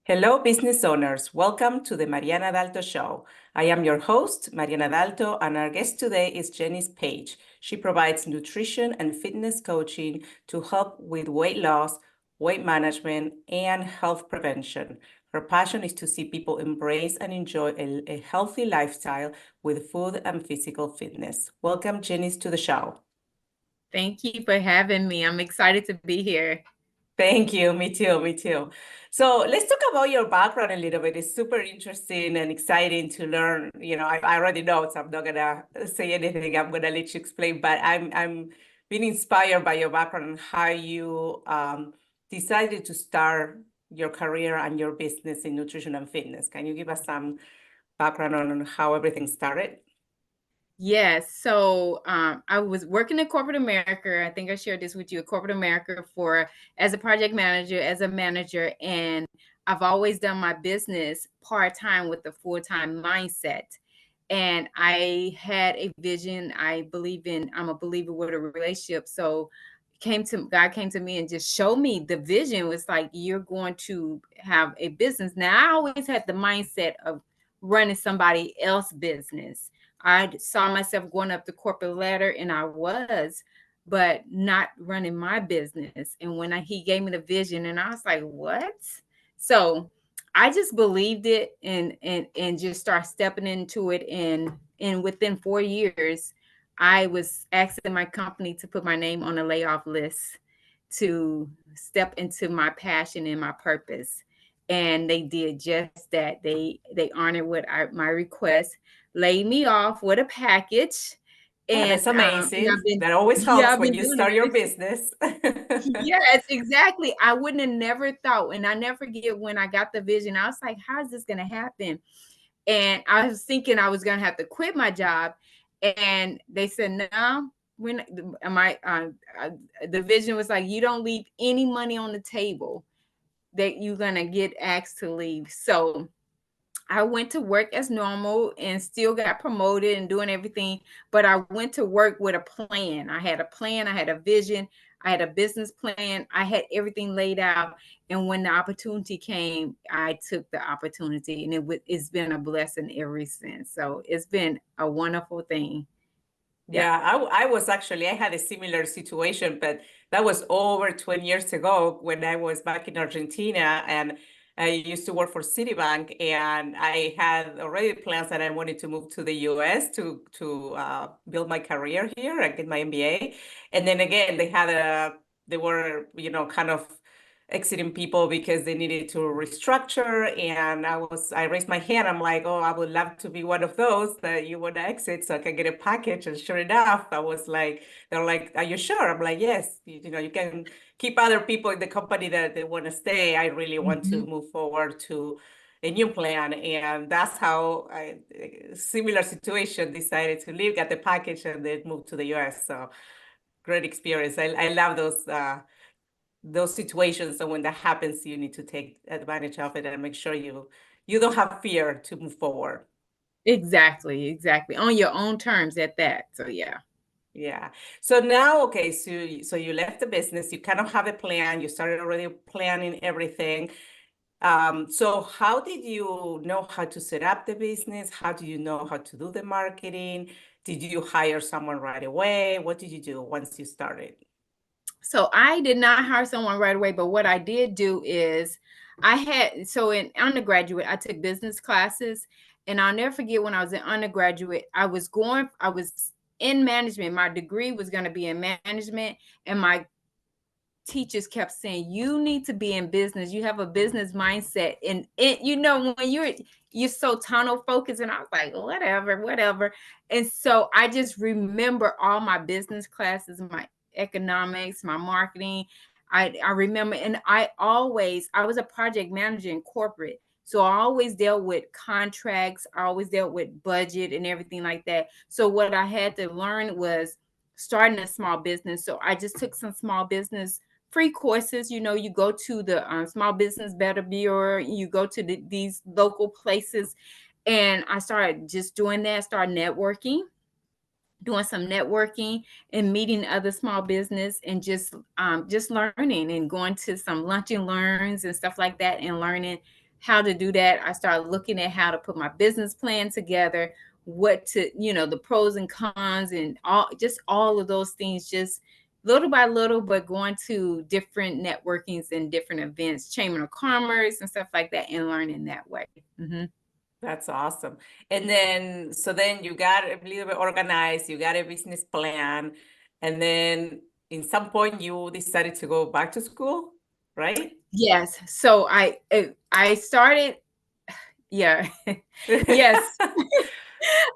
Hello, business owners. Welcome to the Mariana Dalto Show. I am your host, Mariana Dalto, and our guest today is Jeniece Paige. She provides nutrition and fitness coaching to help with weight loss, weight management, and health prevention. Her passion is to see people embrace and enjoy a healthy lifestyle with food and physical fitness. Welcome, Jeniece, to the show. Thank you for having me. I'm excited to be here. Thank you. Me too. Me too. So let's talk about your background a little bit. It's super interesting and exciting to learn. I already know, so I'm not gonna say anything. I'm gonna let you explain. But I'm being inspired by your background and how you decided to start your career and your business in nutrition and fitness. Can you give us some background on how everything started? Yes. So I was working in corporate America. I think I shared this with you, corporate America as a project manager, as a manager. And I've always done my business part-time with a full-time mindset. And I had a vision. I'm a believer with a relationship. So God came to me and just showed me the vision was like, you're going to have a business. Now, I always had the mindset of running somebody else's business. I saw myself going up the corporate ladder, and I was, but not running my business. And when he gave me the vision, and I was like, what? So I just believed it and just start stepping into it. And within 4 years, I was asking my company to put my name on a layoff list to step into my passion and my purpose. And they did just that. They honored my request, laid me off with a package. Oh, And that's amazing. I've been That always yeah, helps I've when been you doing start your it. business. Yes, exactly. I wouldn't have never thought, and I never forget when I got the vision. I was like, how is this going to happen? And I was thinking I was going to have to quit my job. And they said, no, when the vision was like, you don't leave any money on the table that you're going to get asked to leave. So I went to work as normal and still got promoted and doing everything. But I went to work with a plan. I had a plan. I had a vision. I had a business plan. I had everything laid out. And when the opportunity came, I took the opportunity, and it's been a blessing ever since. So it's been a wonderful thing. Yeah. Yeah, I had a similar situation, but that was over 20 years ago when I was back in Argentina, and I used to work for Citibank, and I had already plans that I wanted to move to the US to build my career here and get my MBA. And then again, they were, kind of exiting people because they needed to restructure. And I raised my hand. I'm like, oh, I would love to be one of those that you want to exit so I can get a package. And sure enough, they're like, are you sure? I'm like, yes, you can keep other people in the company that they want to stay. I really want to Mhm. move forward to a new plan. And that's how similar situation, decided to leave, got the package, and then moved to the US. So great experience. I love those situations. So when that happens, you need to take advantage of it and make sure you don't have fear to move forward. Exactly. Exactly. On your own terms at that. So, yeah. Yeah. So now, okay, so you left the business, you kind of have a plan, you started already planning everything. So how did you know how to set up the business? How do you know how to do the marketing? Did you hire someone right away? What did you do once you started? So I did not hire someone right away, but what I did do is in undergraduate, I took business classes, and I'll never forget when I was in undergraduate, I was in management. My degree was going to be in management, and my teachers kept saying, you need to be in business. You have a business mindset. And when you're so tunnel focused, and I was like, whatever. And so I just remember all my business classes, my economics, my marketing. I remember, and I was a project manager in corporate. So I always dealt with contracts. I always dealt with budget and everything like that. So what I had to learn was starting a small business. So I just took some small business free courses. You go to the Small Business Better Bureau, you go to these local places. And I started just doing that, start networking, doing some networking and meeting other small business, and just learning and going to some lunch and learns and stuff like that, and learning how to do that. I started looking at how to put my business plan together, what to, the pros and cons and all of those things, just little by little, but going to different networkings and different events, Chamber of Commerce and stuff like that, and learning that way. Mm-hmm. That's awesome. And then, so then you got a little bit organized, you got a business plan, and then in some point you decided to go back to school, right? Yes. So I started, yeah. Yes.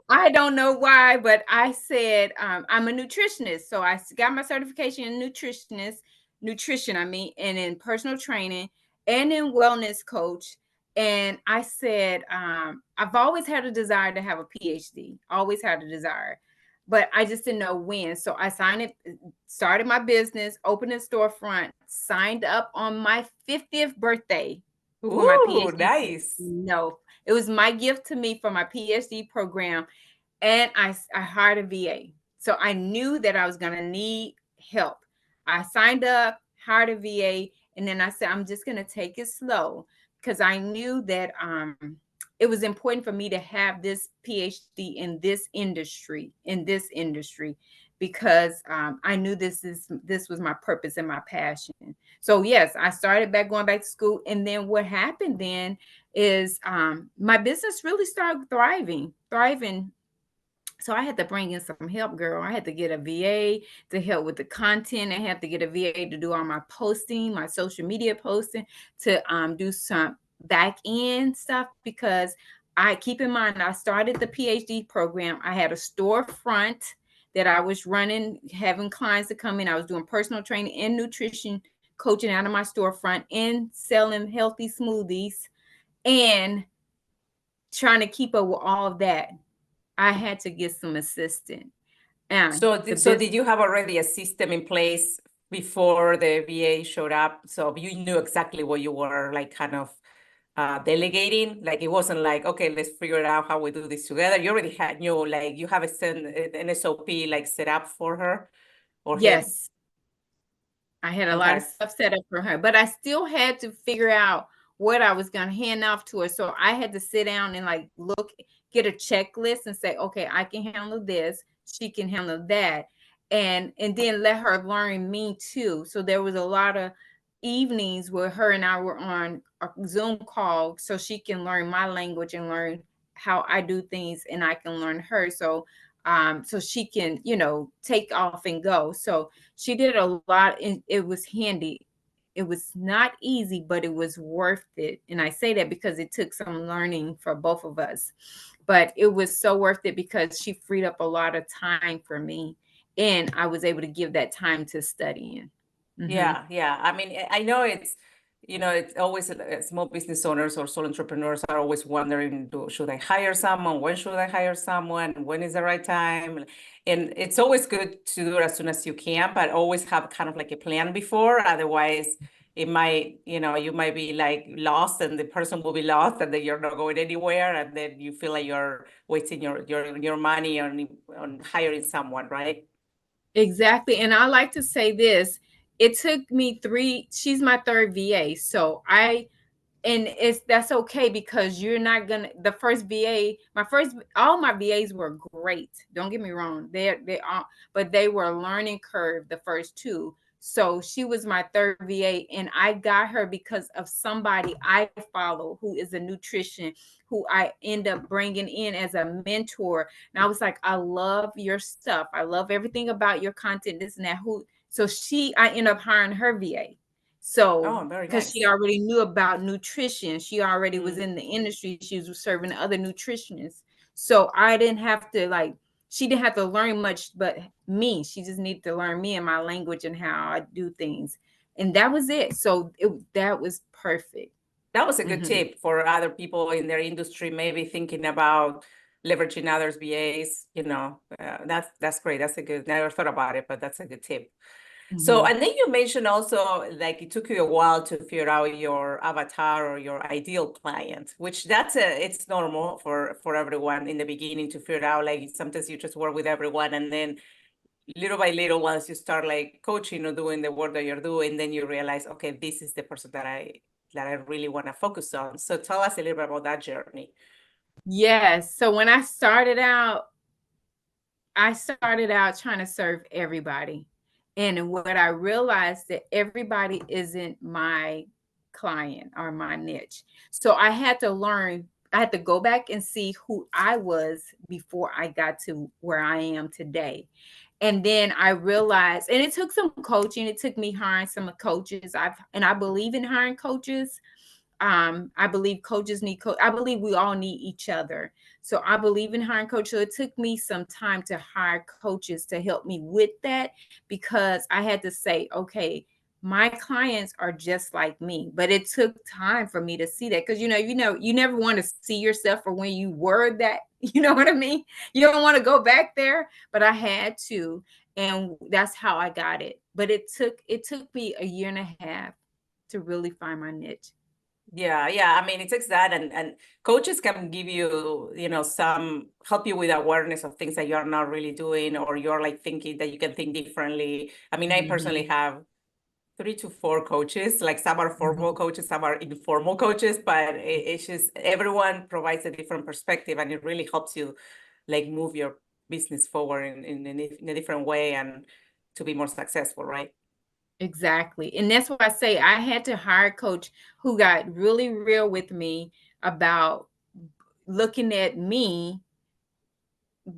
I don't know why, but I said I'm a nutritionist. So I got my certification in nutrition, and in personal training and in wellness coach. And I said, I've always had a desire to have a PhD, always had a desire, but I just didn't know when. So I started my business, opened a storefront, signed up on my 50th birthday for my Ooh, PhD. nice. No, it was my gift to me for my PhD program. And I hired a VA. So I knew that I was going to need help. I signed up, hired a VA, and then I said, I'm just going to take it slow because I knew that it was important for me to have this PhD in this industry, because I knew this was my purpose and my passion. So yes, I started going back to school. And then what happened then is my business really started thriving. So I had to bring in some help, girl. I had to get a VA to help with the content. I had to get a VA to do all my posting, my social media posting, to do some back end stuff, because keep in mind, I started the PhD program. I had a storefront that I was running, having clients to come in. I was doing personal training and nutrition coaching out of my storefront and selling healthy smoothies and trying to keep up with all of that. I had to get some assistance. So did you have already a system in place before the VA showed up? So you knew exactly what you were like kind of delegating? Like it wasn't like, okay, let's figure out how we do this together. You already knew, like you have an SOP like set up for her or him? Yes, I had a lot of Okay. stuff set up for her, but I still had to figure out what I was going to hand off to her. So I had to sit down and like get a checklist and say, okay, I can handle this. She can handle that. And then let her learn me too. So there was a lot of evenings where her and I were on a Zoom call so she can learn my language and learn how I do things, and I can learn her. So she can, take off and go. So she did a lot, and it was handy. It was not easy, but it was worth it. And I say that because it took some learning for both of us, but it was so worth it because she freed up a lot of time for me, and I was able to give that time to studying. Yeah, yeah. I mean, I know it's always small business owners or sole entrepreneurs are always wondering, should I hire someone? When should I hire someone? When is the right time? And it's always good to do it as soon as you can, but always have kind of like a plan before. Otherwise, it might, you might be like lost and the person will be lost and then you're not going anywhere. And then you feel like you're wasting your money on hiring someone, right? Exactly. And I like to say this, it took me she's my third VA. So that's okay, because you're not gonna, the first VA, all my VAs were great. Don't get me wrong. They all, but they were a learning curve, the first two. So she was my third VA, and I got her because of somebody I follow who is a nutrition, who I end up bringing in as a mentor. And I was like, I love your stuff. I love everything about your content, this and that. So I end up hiring her VA. So, Oh, very because she nice. already knew about nutrition, she already was in the industry, she was serving other nutritionists. So I didn't have to she didn't have to learn much, but me, she just needed to learn me and my language and how I do things. And that was it. So that was perfect. That was a good Mhm. tip for other people in their industry, maybe thinking about leveraging others' VAs. That's great. That's a good. Never thought about it, but that's a good tip. So, Mhm. and then you mentioned also like it took you a while to figure out your avatar or your ideal client, which it's normal for everyone in the beginning to figure out. Like sometimes you just work with everyone, and then little by little, once you start like coaching or doing the work that you're doing, then you realize, okay, this is the person that I that I really want to focus on. So tell us a little bit about that journey. Yes. So when I started out trying to serve everybody. And what I realized that everybody isn't my client or my niche. So I had to go back and see who I was before I got to where I am today. And then I realized, and it took some coaching, it took me hiring some coaches. I believe in hiring coaches. I believe coaches need I believe we all need each other. So I believe in hiring coaches. So it took me some time to hire coaches to help me with that, because I had to say, okay, my clients are just like me. But it took time for me to see that, because you never want to see yourself for when you were that, you know what I mean? You don't want to go back there, but I had to, and that's how I got it. But it took me a year and a half to really find my niche. Yeah. I mean, it takes that, and coaches can give you, some help you with awareness of things that you're not really doing, or you're like thinking that you can think differently. I mean, I personally have 3 to 4 coaches, like some are formal coaches, some are informal coaches, but it's just everyone provides a different perspective, and it really helps you like move your business forward in a different way and to be more successful, right? Exactly. And that's why I say I had to hire a coach who got really real with me about looking at me,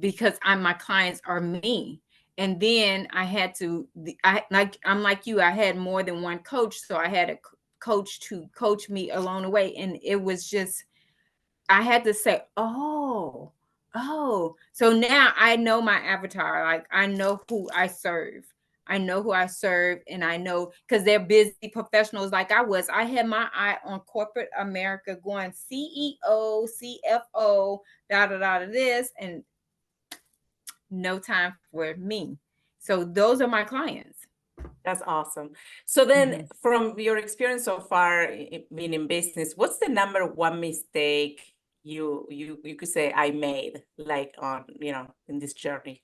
because my clients are me. And then I had to, I'm like you, I had more than one coach. So I had a coach to coach me along the way. And it was just, I had to say, oh, so now I know my avatar. Like, I know who I serve. And I know, because they're busy professionals like I was. I had my eye on corporate America, going CEO, CFO, this, and no time for me. So those are my clients. That's awesome. So then, Mhm. from your experience so far being in business, what's the number one mistake you could say I made, like on, in this journey?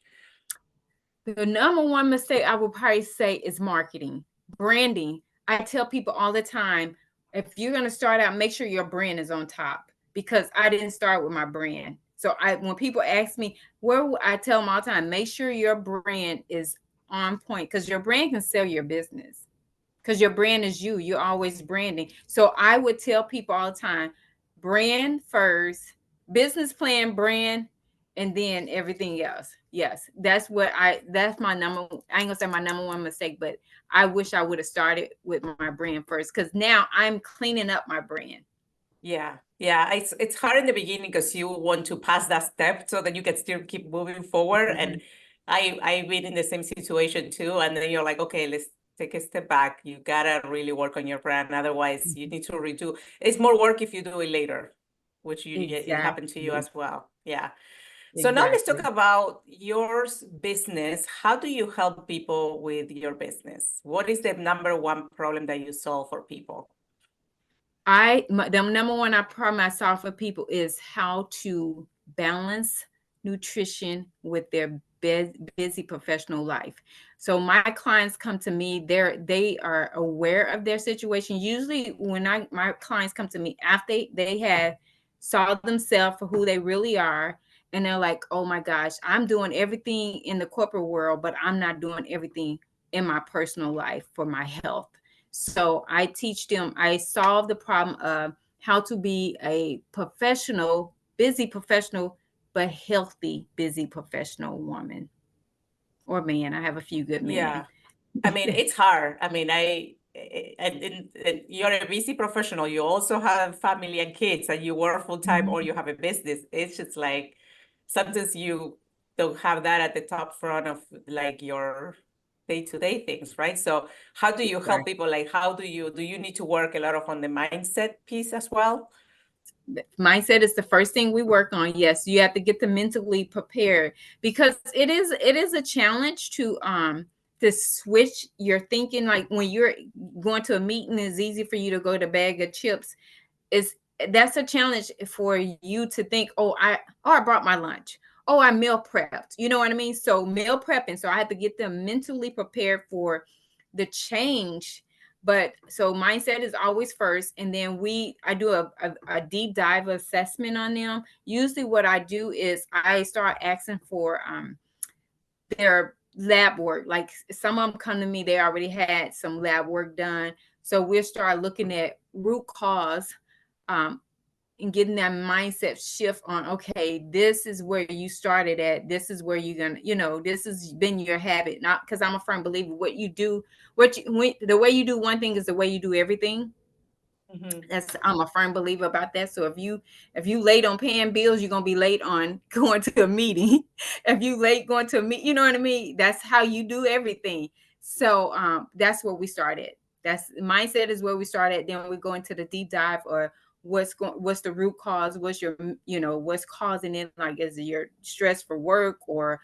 The number one mistake I would probably say is marketing, branding. I tell people all the time, if you're going to start out, make sure your brand is on top, because I didn't start with my brand. So when people ask me, I tell them all the time, make sure your brand is on point, because your brand can sell your business, because your brand is you. You're always branding. So I would tell people all the time, brand first, business plan, brand, and then everything else. Yes, that's my number. I ain't gonna say my number one mistake, but I wish I would have started with my brand first, because now I'm cleaning up my brand. Yeah. It's hard in the beginning because you want to pass that step so that you can still keep moving forward. Mm-hmm. And I've been in the same situation too. And then you're like, okay, let's take a step back. You gotta really work on your brand. Otherwise, you need to redo. It's more work if you do it later, which it happened to you Exactly. as well. Yeah. So now let's talk Exactly. about your business. How do you help people with your business? What is the number one problem that you solve for people? The number one I pride myself for people is how to balance nutrition with their busy professional life. So my clients come to me, they are aware of their situation. Usually when my clients come to me after they have saw themselves for who they really are, and they're like, oh my gosh, I'm doing everything in the corporate world, but I'm not doing everything in my personal life for my health. So I teach them, I solve the problem of how to be a professional, busy professional, but healthy, busy professional woman or man. I have a few good men. Yeah. I mean, it's hard. I mean, and you're a busy professional. You also have family and kids, and you work full time, or you have a business. It's just like sometimes you don't have that at the top front of like your day-to-day things, right? So how do you help Right. people? Like, how do you need to work a lot of on the mindset piece as well? Mindset is the first thing we work on. Yes, you have to get them mentally prepared, because it is a challenge to switch your thinking. Like when you're going to a meeting, it's easy for you to go to bag of chips. Is That's a challenge for you to think, I brought my lunch. Oh, I meal prepped. You know what I mean? So meal prepping. So I had to get them mentally prepared for the change But so mindset is always first, and then I do a deep dive assessment on them. Usually what I do is I start asking for their lab work. Like some of them come to me, they already had some lab work done. So we'll start looking at root cause, um, and getting that mindset shift on, okay, this is where you started at. This is where you're gonna, this has been your habit. Not because I'm a firm believer, the way you do one thing is the way you do everything. I'm a firm believer about that. So if you late on paying bills, you're gonna be late on going to a meeting. If you late going to a meet, you know what I mean? That's how you do everything. So that's where we started. That's mindset is where we started. Then we go into the deep dive, or what's the root cause, what's causing it, like is it your stress for work, or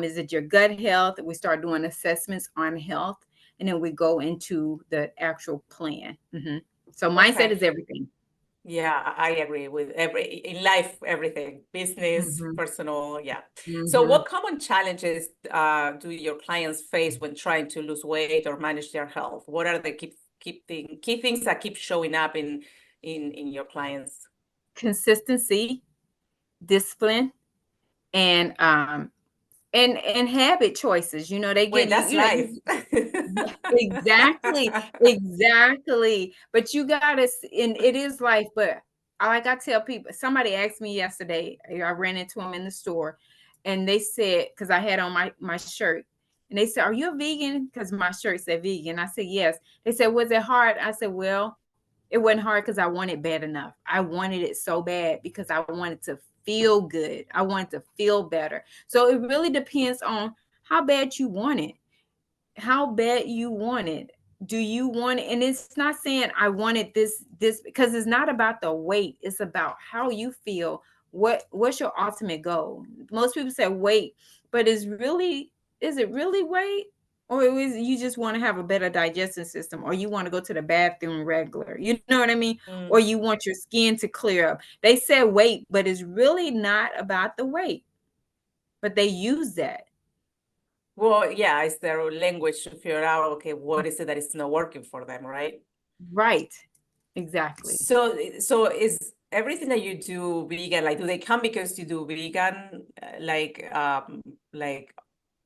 is it your gut health? We start doing assessments on health, and then we go into the actual plan. So mindset is everything. Yeah, I agree with in life, everything, business, Mm-hmm. personal. Yeah. So Mm-hmm. what common challenges do your clients face when trying to lose weight or manage their health? What are the key things that keep showing up in your clients? Consistency, discipline, and habit choices. They Wait, get that's life. yeah, exactly, exactly. But you gotta, and it is life. But like I tell people, somebody asked me yesterday. I ran into them in the store, and they said, because I had on my shirt, and they said, "Are you a vegan?" Because my shirt said vegan. I said, "Yes." They said, "Was it hard?" I said, "Well, it wasn't hard because I wanted bad enough. I wanted it so bad because I wanted to feel good. I wanted to feel better. So it really depends on how bad you want it. How bad you want it. Do you want it? And it's not saying I wanted this, because it's not about the weight. It's about how you feel. What's your ultimate goal? Most people say weight, but is it really weight? Or is you just want to have a better digestive system, or you want to go to the bathroom regular? You know what I mean? Or you want your skin to clear up. They said weight, but it's really not about the weight. But they use that. Well, yeah, it's their language to figure out, okay, what is it that is not working for them, right? Right. Exactly. So is everything that you do vegan? Like, do they come because you do vegan, like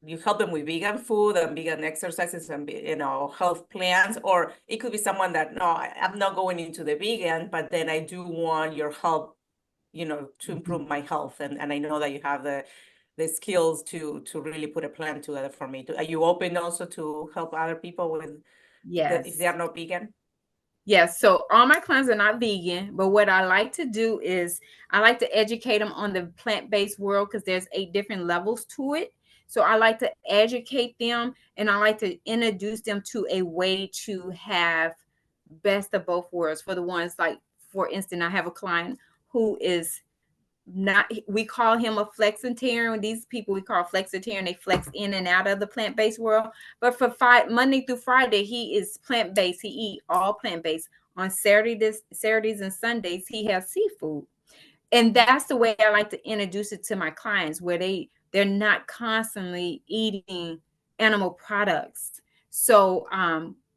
you help them with vegan food and vegan exercises and health plans, or it could be someone that no, I'm not going into the vegan, but then I do want your help, to improve my health, and I know that you have the skills to really put a plan together for me. Are you open also to help other people with if they Yes. are not vegan? Yes. So all my clients are not vegan, but what I like to do is I like to educate them on the plant-based world, because there's 8 different levels to it. So I like to educate them, and I like to introduce them to a way to have best of both worlds. For the ones, like, for instance, I have a client who is not, we call him a flexitarian. These people we call flexitarian, they flex in and out of the plant-based world. But for Monday through Friday, he is plant-based. He eat all plant-based. On Saturdays and Sundays, he has seafood. And that's the way I like to introduce it to my clients, where they're not constantly eating animal products. So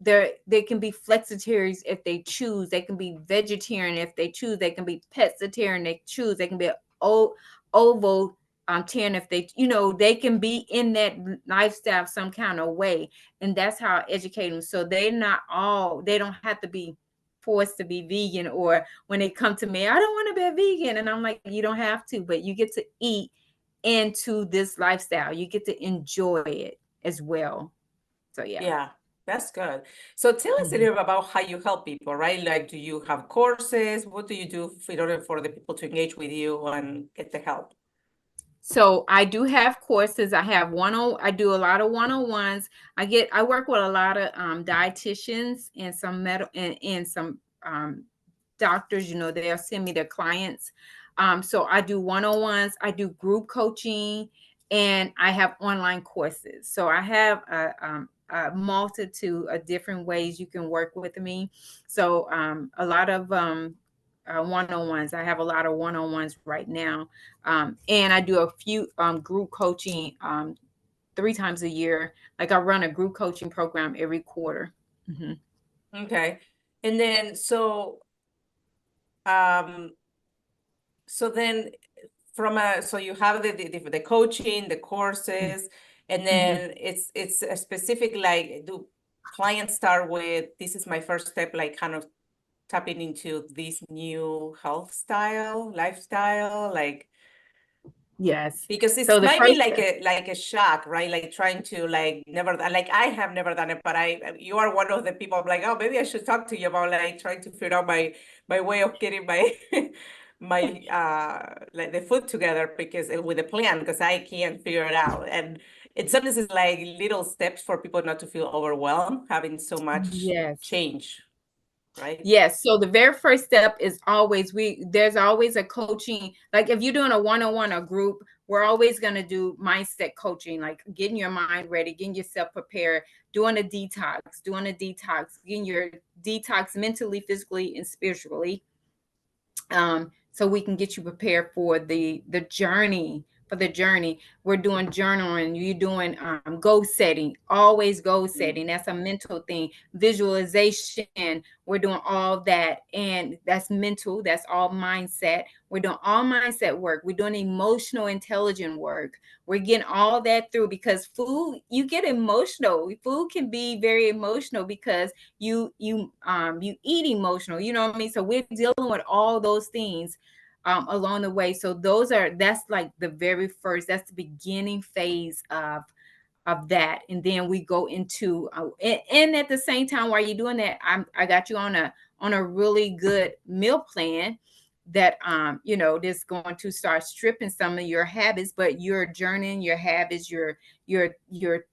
they can be flexitarians if they choose. They can be vegetarian if they choose. They can be pescatarian if they choose. They can be ovo tarian if they can be in that lifestyle some kind of way. And that's how I educate them. So they don't have to be forced to be vegan, or when they come to me, I don't want to be a vegan. And I'm like, you don't have to, but you get to eat into this lifestyle. You get to enjoy it as well. So yeah. Yeah, that's good. So tell us a Mhm. little bit about how you help people, right? Like, do you have courses? What do you do in order for the people to engage with you and get the help? So I do have courses. I do a lot of one-on-ones. I work with a lot of dietitians and some and some doctors. They'll send me their clients. So I do one-on-ones, I do group coaching, and I have online courses. So I have a multitude of different ways you can work with me. So a lot of one-on-ones. I have a lot of one-on-ones right now. And I do a few group coaching 3 times a year. Like, I run a group coaching program every quarter. Mm-hmm. Okay. And then um so then so you have the coaching, the courses, and Mhm. then it's a specific, like, do clients start with, this is my first step, like kind of tapping into this new lifestyle, like, Yes. because it So the might be first like step, a shock, right? Like trying to, like, never, like, I have never done it, but you are one of the people. I'm like, oh, maybe I should talk to you about, like, trying to figure out my way of getting my my like the food together, because with a plan, because I can't figure it out. And it sometimes is like little steps for people not to feel overwhelmed having so much yes. change, right? Yes. So the very first step is always there's always a coaching. Like if you're doing a one-on-one or group, we're always going to do mindset coaching, like getting your mind ready, getting yourself prepared, doing a detox, getting your detox mentally, physically, and spiritually. So we can get you prepared for the journey. We're doing journaling, you're doing goal setting, always goal setting. That's a mental thing. Visualization, we're doing all that, and that's mental, that's all mindset. We're doing all mindset work, we're doing emotional intelligent work. We're getting all that through, because food, you get emotional. Food can be very emotional because you eat emotional, you know what I mean? So we're dealing with all those things along the way. So that's like the very first, that's the beginning phase of that. And then we go into and at the same time, while you're doing that, I got you on a really good meal plan that that's going to start stripping some of your habits, but you're journeying your habits, you're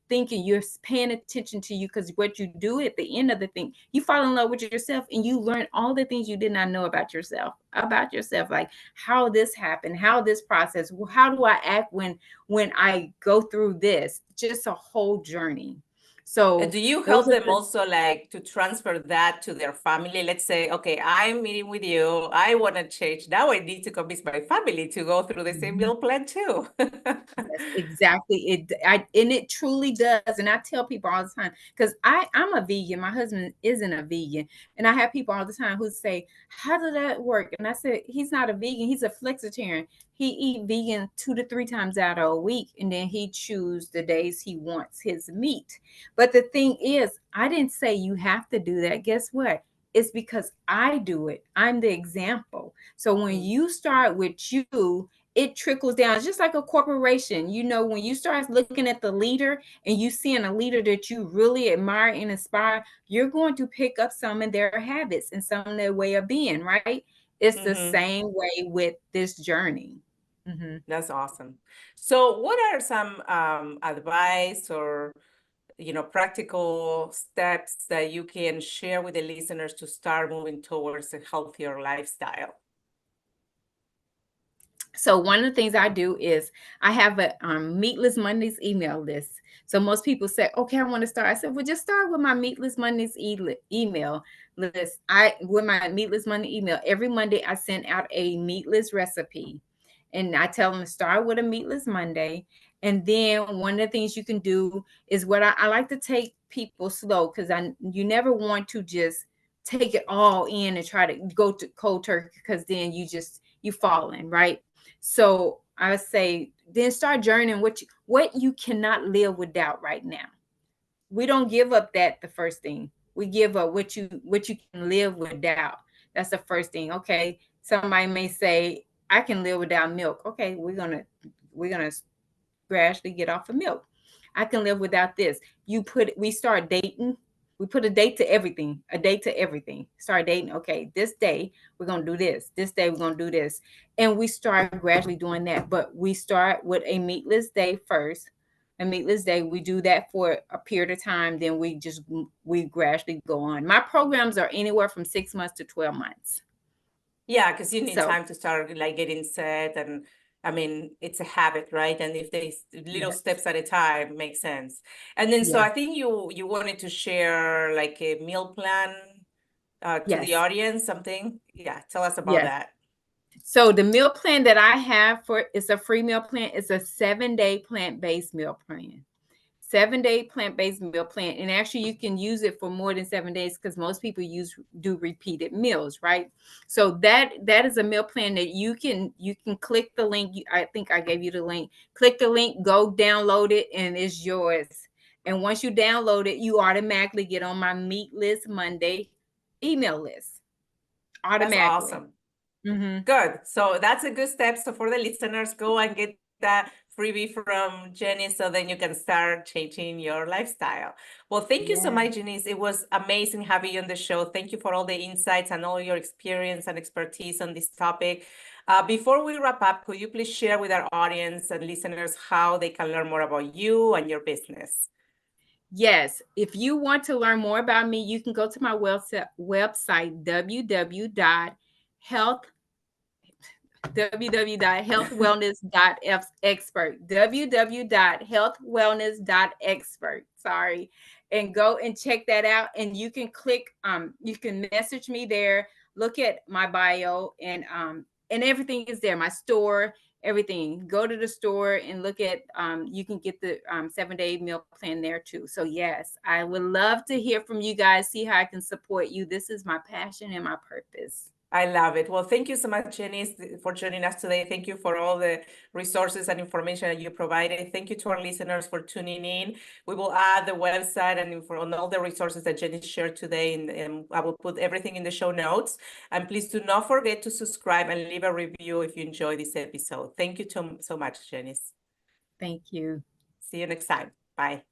thinking, you're paying attention to you, because what you do at the end of the thing, you fall in love with yourself, and you learn all the things you did not know about yourself, like how this happened, how this process, how do I act when I go through this, just a whole journey. And So do you those help are them also, like, to transfer that to their family? Let's say, okay, I'm meeting with you. I want to change. Now I need to convince my family to go through the same the meal plan too. Yes, exactly. And it truly does. And I tell people all the time, because I'm a vegan. My husband isn't a vegan. And I have people all the time who say, how did that work? And I said, he's not a vegan, he's a flexitarian. He eat vegan 2 to 3 times out of a week, and then he choose the days he wants his meat. But the thing is, I didn't say you have to do that. Guess what? It's because I do it. I'm the example. So when Mm. you start with you, it trickles down. It's just like a corporation. When you start looking at the leader and you seeing a leader that you really admire and inspire, you're going to pick up some of their habits and some of their way of being, right? It's the Mm-hmm. same way with this journey. Mhm. That's awesome. So what are some advice or, practical steps that you can share with the listeners to start moving towards a healthier lifestyle? So one of the things I do is I have a Meatless Mondays email list. So most people say, "Okay, I want to start." I said, "Well, just start with my Meatless Mondays email list." With my Meatless Monday email, every Monday I send out a meatless recipe, and I tell them to start with a Meatless Monday. And then one of the things you can do is what I like to take people slow, because you never want to just take it all in and try to go to cold turkey, because then you fall in, right? So I say, then start journeying what you cannot live without right now. We don't give up that the first thing. We give up what you can live without. That's the first thing. Okay. Somebody may say, I can live without milk. Okay, we're gonna gradually get off of milk. I can live without this. We start dating. We put a date to everything, a date to everything. Start dating. Okay, this day we're going to do this. This day we're going to do this. And we start gradually doing that. But we start with a meatless day first. A meatless day, we do that for a period of time. Then we gradually go on. My programs are anywhere from 6 months to 12 months. Yeah, because you need So, time to start, like, getting set, and I mean, it's a habit, right? And if they little yes, steps at a time, makes sense. And then, so yes, I think you wanted to share like a meal plan to the yes, audience, something. Yeah, tell us about yes. that. So the meal plan that I have it's a free meal plan. It's a 7-day plant-based meal plan. 7-day plant-based meal plan. And actually you can use it for more than 7 days because most people do repeated meals, right? So that is a meal plan that you can click the link. I think I gave you the link. Click the link, go download it, and it's yours. And once you download it, you automatically get on my Meet List Monday email list. Automatically. That's awesome. Good. So that's a good step. So for the listeners, go and get that freebie from Jenny so then you can start changing your lifestyle. Well, thank you so much, Janice. It was amazing having you on the show. Thank you for all the insights and all your experience and expertise on this topic. Before we wrap up, could you please share with our audience and listeners how they can learn more about you and your business? Yes. If you want to learn more about me, you can go to my website, www.healthwellness.expert, www.healthwellness.expert. Sorry. And go and check that out. And you can click, you can message me there, look at my bio, and everything is there. My store, everything. Go to the store and look at, you can get the 7-day meal plan there too. So yes, I would love to hear from you guys, see how I can support you. This is my passion and my purpose. I love it. Well, thank you so much, Jeniece, for joining us today. Thank you for all the resources and information that you provided. Thank you to our listeners for tuning in. We will add the website and on all the resources that Jeniece shared today, and I will put everything in the show notes. And please do not forget to subscribe and leave a review if you enjoyed this episode. Thank you so much, Jeniece. Thank you. See you next time. Bye.